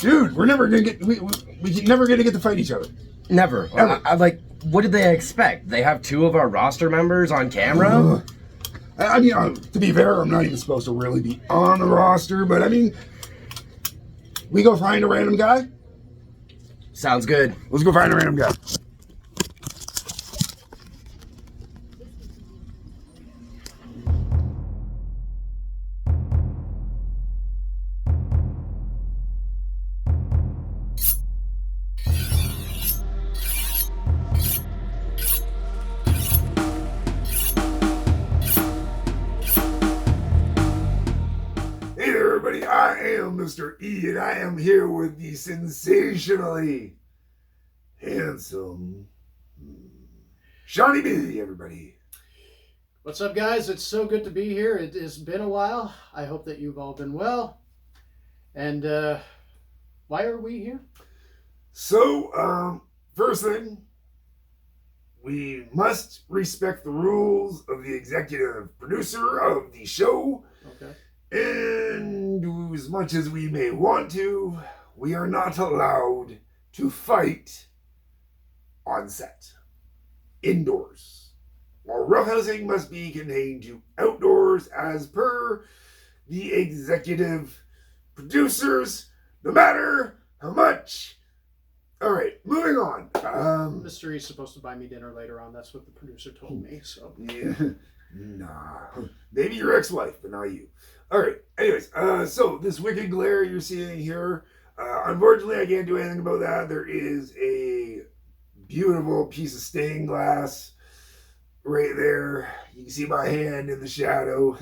Dude, we're never gonna get, we're never gonna get to fight each other. Never. I like, what did they expect? They have two of our roster members on camera? I mean, to be fair, I'm not even supposed to really be on the roster, but I mean, we go find a random guy? Sounds good. Let's go find a random guy. I am Mr. E, and I am here with the sensationally handsome Seanny B, everybody. What's up, guys? It's so good to be here. It has been a while. I hope that you've all been well. And why are we here? So, first thing, we must respect the rules of the executive producer of the show. Okay. And as much as we may want to, we are not allowed to fight on set, indoors. While roughhousing must be contained to outdoors as per the executive producers, no matter how much. All right, moving on. Mr. E's supposed to buy me dinner later on. That's what the producer told me. So yeah, nah, maybe your ex-wife, but not you. All right. Anyways, so this wicked glare you're seeing here, unfortunately, I can't do anything about that. There is a beautiful piece of stained glass right there. You can see my hand in the shadow.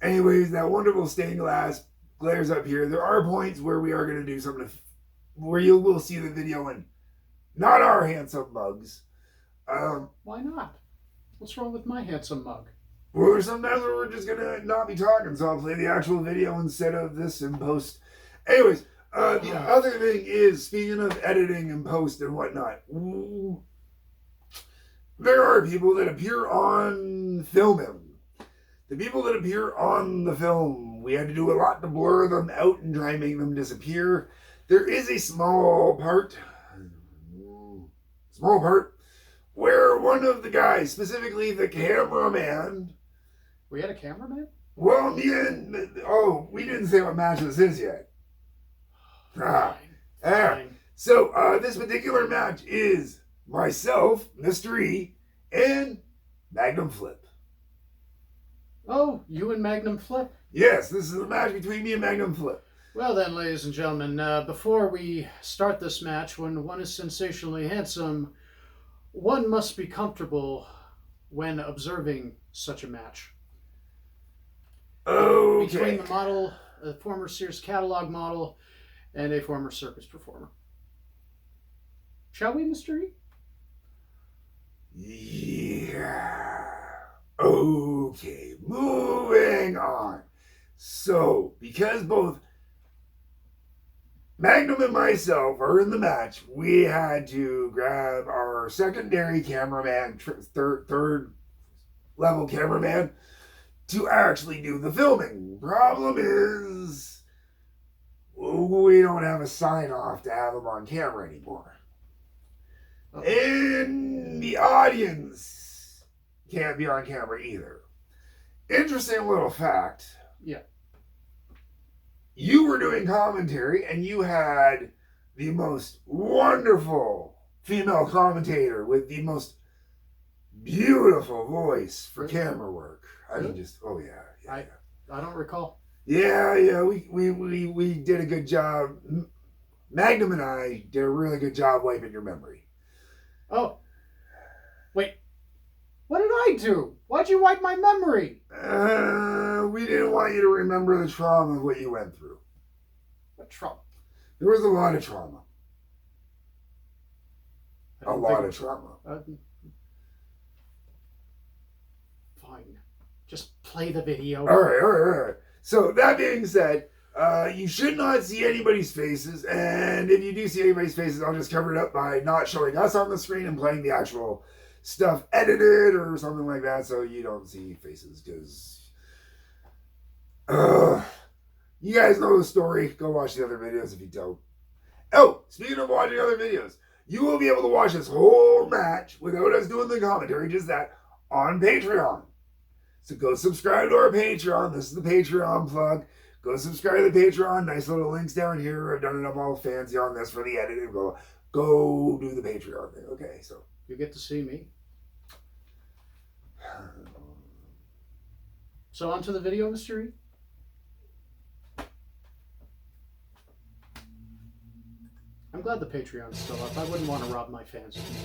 Anyways, that wonderful stained glass glares up here. There are points where we are going to do something where you will see the video and not our handsome mugs. why not? What's wrong with my handsome mug? Well, there's sometimes where we're just gonna not be talking, so I'll play the actual video instead of this in post. Anyways, the other thing is, speaking of editing and post and whatnot, there are people that appear on filming. The people that appear on the film, we had to do a lot to blur them out and try and make them disappear. There is a small part where one of the guys, specifically the cameraman. We had a cameraman? Well, we didn't say what match this is yet. Fine. So, this particular match is myself, Mr. E, and Magnum Flip. Oh, you and Magnum Flip? Yes, this is a match between me and Magnum Flip. Well then, ladies and gentlemen, before we start this match, when one is sensationally handsome, one must be comfortable when observing such a match. Okay. Between the model, a former Sears catalog model, and a former circus performer. Shall we, Mr. Yeah. E? Okay, moving on. So, because both Magnum and myself are in the match, we had to grab our secondary cameraman, third level cameraman, to actually do the filming. Problem is, we don't have a sign off to have him on camera anymore. And the audience can't be on camera either. Interesting little fact. Yeah. You were doing commentary and you had the most wonderful female commentator with the most beautiful voice for camera work. I mean, just, I don't recall. Yeah, we did a good job. Magnum and I did a really good job wiping your memory. Oh. Wait. What did I do? Why'd you wipe my memory? We didn't want you to remember the trauma of what you went through. What trauma? There was a lot of trauma. A lot of trauma. Fine. Just play the video. All right. So that being said, you should not see anybody's faces, and if you do see anybody's faces, I'll just cover it up by not showing us on the screen and playing the actual stuff edited or something like that, so you don't see faces, because you guys know the story. Go watch the other videos if you don't. Oh, speaking of watching other videos, you will be able to watch this whole match without us doing the commentary, just that, on Patreon. So go subscribe to our Patreon. This is the Patreon plug. Go subscribe to the Patreon. Nice little links down here. I've done it up all fancy on this for the editing. Go do the Patreon thing. Okay, so. You get to see me. So on to the video, Mr. Reed. I'm glad the Patreon's still up. I wouldn't want to rob my fans of me.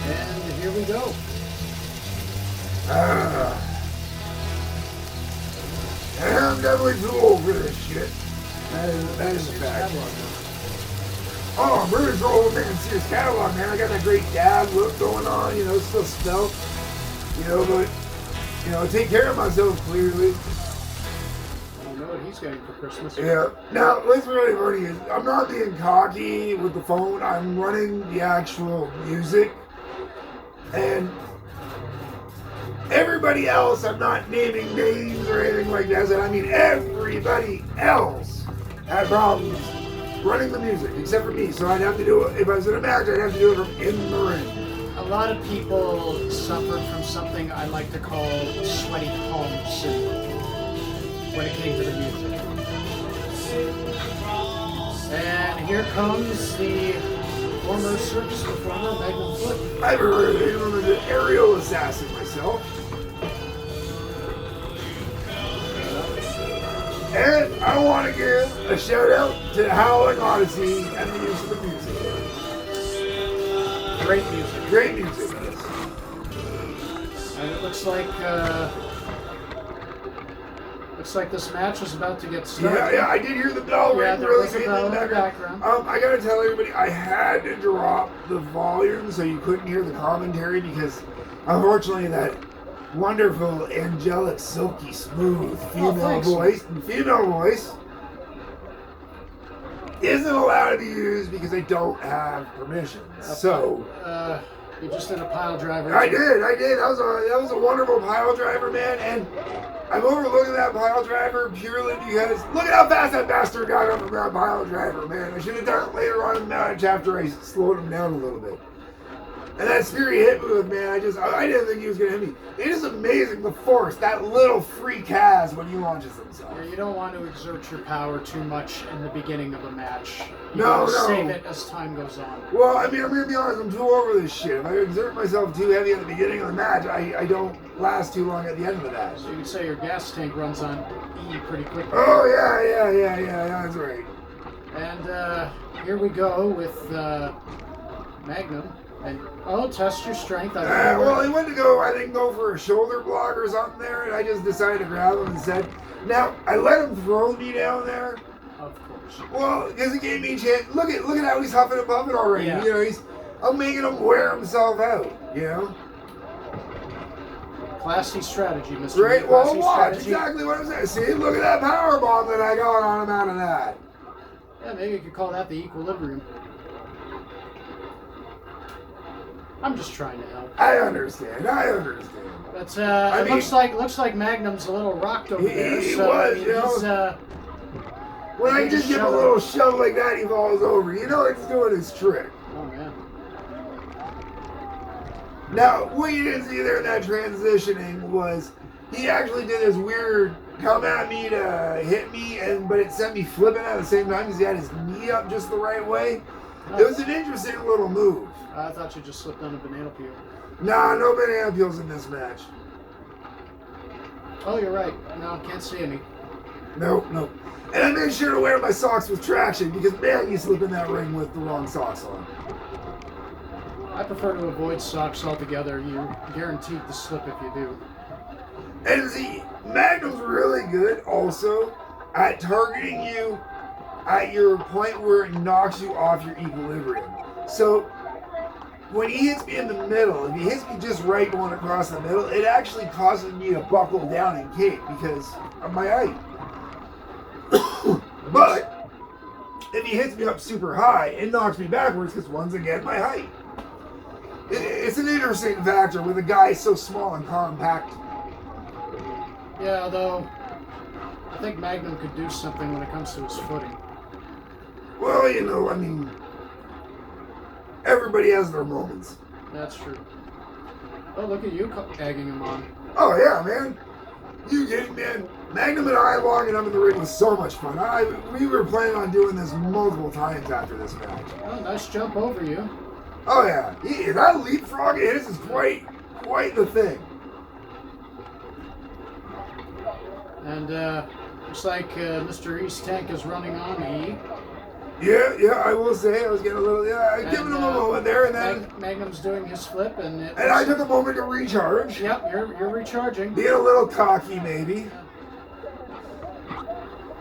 And here we go. I'm definitely too old for this shit. That is a fact. Oh, I'm really too old, man. Sears catalog, man. I got that great dad look going on, still stealth. But, take care of myself, clearly. I don't know what he's getting for Christmas. Yeah. Now, what's really funny is I'm not being cocky with the phone. I'm running the actual music. And everybody else, I'm not naming names or anything like that. I mean, everybody else had problems running the music, except for me. So I'd have to do it, if I was in a match, I'd have to do it from in the ring. A lot of people suffered from something I like to call sweaty palm syndrome when it came to the music. And here comes the former circus performer, Magnum Foot. I've heard of an aerial assassin myself. And I want to give a shout out to the Howling Odyssey and the use of the music. Great music. Great music, yes. And it looks like this match is about to get started. Yeah, I did hear the bell ring. Yeah, there really was a faintly bell in the background. I gotta tell everybody, I had to drop the volume so you couldn't hear the commentary because, unfortunately, that wonderful, angelic, silky, smooth female voice isn't allowed to be used because I don't have permission. So you just did a pile driver. I did. That was a wonderful pile driver, man. And I'm overlooking that pile driver purely because look at how fast that bastard got up from that pile driver, man. I should have done it later on in the match after I slowed him down a little bit. And that Fury hit move, man, I didn't think he was going to hit me. It is amazing, the force, that little freak has when he launches himself. Yeah, you don't want to exert your power too much in the beginning of a match. You No. save it as time goes on. Well, I mean, I'm going to be honest, I'm too over this shit. If I exert myself too heavy at the beginning of the match, I don't last too long at the end of the match. So you can say your gas tank runs on E pretty quickly. Oh, yeah, that's right. And here we go with Magnum. And test your strength. Well, he went to go for a shoulder block or something there, and I just decided to grab him instead. Now, I let him throw me down there. Of course. Well, because it gave me a chance. Look at how he's huffing and puffing already. Yeah. I'm making him wear himself out, Classy strategy, Mr. Right? Classy Well, watch. strategy. Exactly what I'm saying. See, look at that power bomb that I got on him out of that. Yeah, maybe you could call that the equilibrium. I'm just trying to help. I understand. But it looks like Magnum's a little rocked over there. He So was, he's when I just give him a little shove like that, he falls over. It's doing his trick. Oh man. Now, what you didn't see there in that transitioning was he actually did this weird come at me to hit me, but it sent me flipping at the same time because he had his knee up just the right way. It was an interesting little move. I thought you just slipped on a banana peel. Nah, no banana peels in this match. Oh, you're right. No, can't see any. Nope. And I made sure to wear my socks with traction because, man, you slip in that ring with the wrong socks on. I prefer to avoid socks altogether. You're guaranteed to slip if you do. And see, Magnum's really good also at targeting you at your point where it knocks you off your equilibrium. So when he hits me in the middle, if he hits me just right going across the middle, it actually causes me to buckle down and kick because of my height. But if he hits me up super high, it knocks me backwards because once again, my height. It's an interesting factor with a guy so small and compact. Yeah, although I think Magnum could do something when it comes to his footing. Well, you know, I mean, everybody has their moments. That's true. Oh, look at you egging him on. Oh, yeah, man. You kidding, man? Magnum and I logging up in the ring was so much fun. We were planning on doing this multiple times after this match. Oh, nice jump over you. Oh, yeah. That leapfrog of his is quite the thing. And looks like Mr. East Tank is running on E. Yeah, I will say I was getting a little, giving him a moment there, and then Magnum's doing his flip, and I took a moment to recharge. Yep, you're recharging. Being a little cocky, maybe.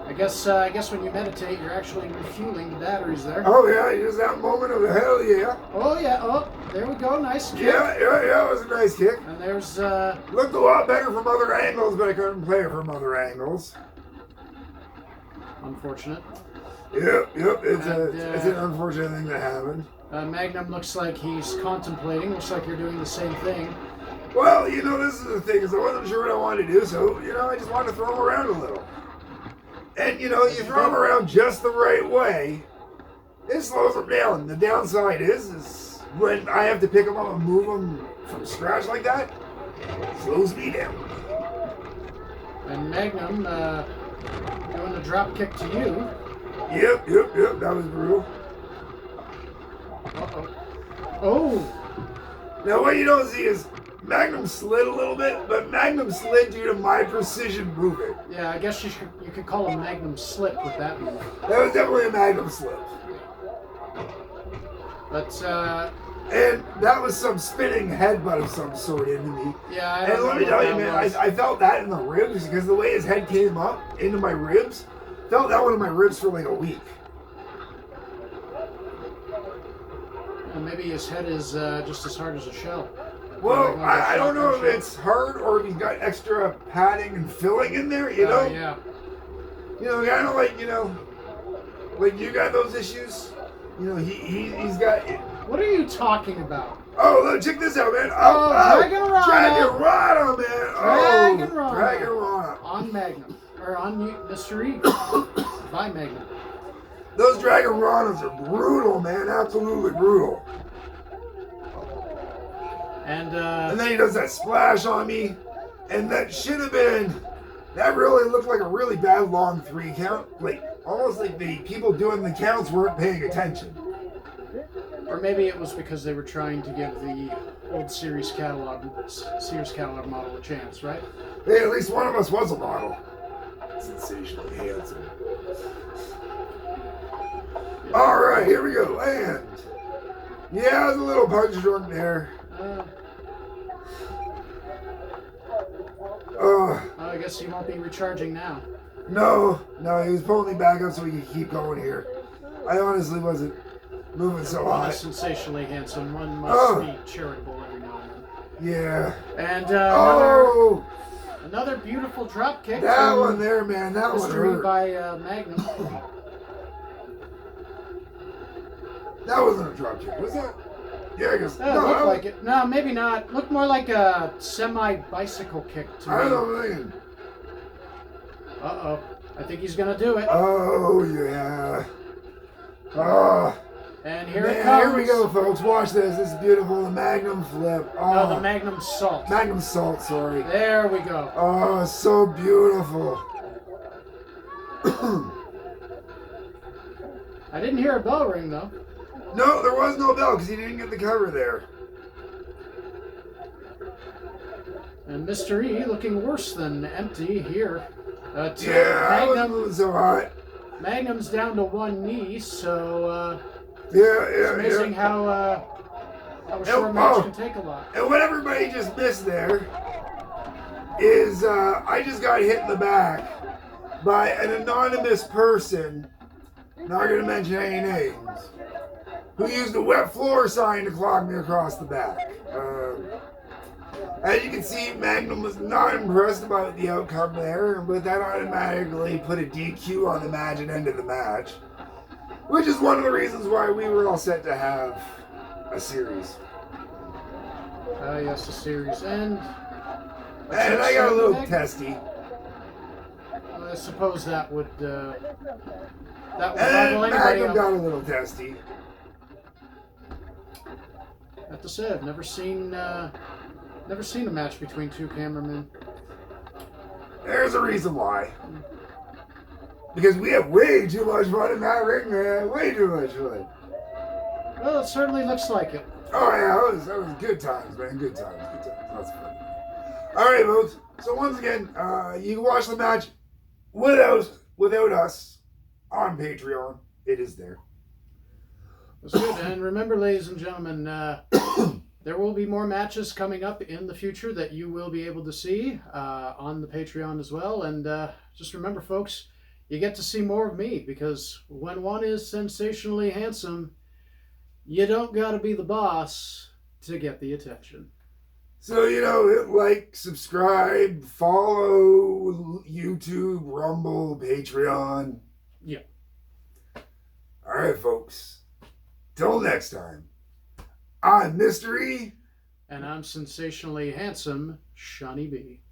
I guess when you meditate, you're actually refueling the batteries there. Oh yeah, just that moment of hell yeah. Oh yeah, oh there we go, nice kick. Yeah, it was a nice kick. And there's looked a lot better from other angles, but I couldn't play it from other angles. Unfortunate. Yep, it's an unfortunate thing that happened. Magnum looks like he's contemplating. Looks like you're doing the same thing. Well, you know, this is the thing, is I wasn't sure what I wanted to do, so, you know, I just wanted to throw him around a little. And, you know, you throw him around just the right way, it slows him down. The downside is when I have to pick him up and move him from scratch like that, it slows me down. And Magnum doing a drop kick to you. Yep, that was brutal. Uh-oh. Oh! Now, what you don't see is Magnum slid a little bit, but Magnum slid due to my precision moving. Yeah, I guess you could call him Magnum slip with that move. That was definitely a Magnum slip. But, and that was some spinning headbutt of some sort into me. Yeah, and let me tell you, man, I felt that in the ribs because the way his head came up into my ribs, felt that one in my ribs for like a week. Maybe his head is just as hard as a shell. Well, I don't know if it's hard or if he's got extra padding and filling in there, you know? Yeah. You know, kind of like, you know, like you got those issues. You know, he's got... What are you talking about? Oh, look, check this out, man. Dragon Rana, man. Dragon Rana. On Magnum. Or on Mr. E. By Magnum. Those Dragon Ranas are brutal, man. Absolutely brutal. And then he does that splash on me. And that should have been... That really looked like a really bad long 3 count. Like, almost like the people doing the counts weren't paying attention. Or maybe it was because they were trying to give the old Sears catalog model a chance, right? Hey, at least one of us was a model. Sensationally handsome. Alright, here we go. And yeah, there's a little punch drunk there. I guess you won't be recharging now. No, he was pulling me back up so we could keep going here. I honestly wasn't moving so high. Sensationally handsome. One must be charitable every now and then. Yeah. And another beautiful drop kick. That one there, man. That one hurt. By Magnum. That wasn't a drop kick, was that? Yeah, I guess. It looked like it. No, maybe not. Looked more like a semi-bicycle kick to me. I don't know what I'm thinking. Uh-oh. I think he's going to do it. Oh, yeah. Oh. And here it comes. Here we go, folks. Watch this. This is beautiful. The Magnum flip. Oh. No, the Magnum salt. Magnum salt, sorry. There we go. Oh, so beautiful. I didn't hear a bell ring, though. No, there was no bell because he didn't get the cover there. And Mr. E looking worse than empty here. I wasn't moving so hot. Magnum's down to one knee, so it's amazing how a short match can take a lot. And what everybody just missed there is I just got hit in the back by an anonymous person, not going to mention any names, who used a wet floor sign to clog me across the back. As you can see, Magnum was not impressed about the outcome there, but that automatically put a DQ on the match and ended the match. Which is one of the reasons why we were all set to have a series. Yes, a series. And I got a little testy. I suppose that would And rival anybody Magnum else. got a little testy. I have to say, I've never seen a match between two cameramen. There's a reason why. Because we have way too much fun in that ring, man. Way too much fun. Well, it certainly looks like it. Oh yeah, that was good times, man. Good times, good times. That's fun. All right, folks. So once again, you can watch the match without us on Patreon. It is there. That's good. And remember, ladies and gentlemen, there will be more matches coming up in the future that you will be able to see on the Patreon as well. And just remember, folks, you get to see more of me, because when one is sensationally handsome, you don't got to be the boss to get the attention. So, hit like, subscribe, follow YouTube, Rumble, Patreon. Yeah. All right, folks. Till next time, I'm Mystery. And I'm sensationally handsome Seanny B.